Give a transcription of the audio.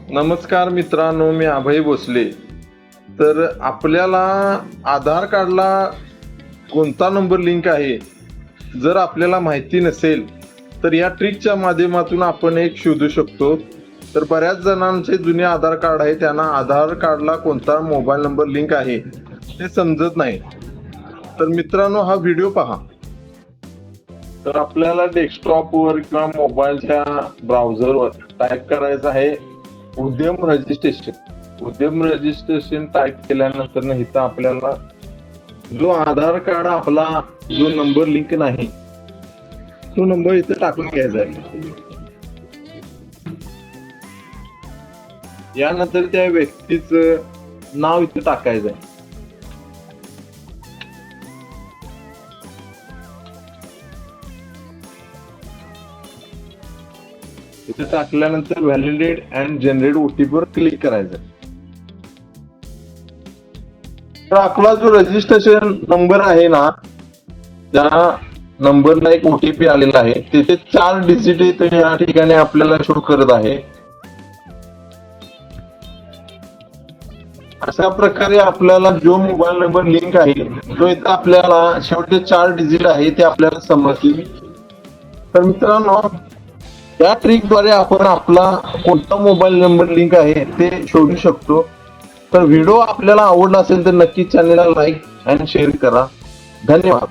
नमस्कार मित्रांनो, मी अभय भोसले. तर आपल्याला आधार कार्डला कोणता नंबर लिंक आहे जर आपल्याला माहिती नसेल तर या ट्रिकच्या माध्यमातून आपण एक शोधू शकतो. तर बऱ्याच जणांचे जुने आधार कार्ड आहे, त्यांना आधार कार्डला कोणता मोबाईल नंबर लिंक आहे ते समजत नाही. तर मित्रांनो, हा व्हिडिओ पहा. तर आपल्याला डेस्कटॉपवर किंवा मोबाईलच्या ब्राउझरवर टाईप करायचं आहे उद्यम रजिस्ट्रेशन टाईप केल्यानंतर इथं आपल्याला जो आधार कार्ड आपला जो नंबर लिंक नाही तो नंबर इथे टाकून घ्यायचा आहे. यानंतर त्या व्यक्तीचं नाव इथे टाकायचं आहे. इथे टाकल्यानंतर व्हॅलिडेट अँड जनरेट ओटीपी वर क्लिक करायचं. तर आपला जो रजिस्ट्रेशन नंबर आहे ना, त्या नंबरला एक ओटीपी आलेला आहे. तिथे 4 डिजिट इथे या ठिकाणी आपल्याला शो करत आहे. अशा प्रकारे आपल्याला जो मोबाईल नंबर लिंक आहे तो इथे आपल्याला शेवटचे 4 डिजिट आहे ते आपल्याला समजतील. तर मित्रांनो, या ट्रिकद्वारे आपण आपला कोणता मोबाईल नंबर लिंक आहे ते शोधू शकतो. तर व्हिडिओ आपल्याला आवडला असेल तर नक्की चॅनलला लाईक आणि शेअर करा. धन्यवाद.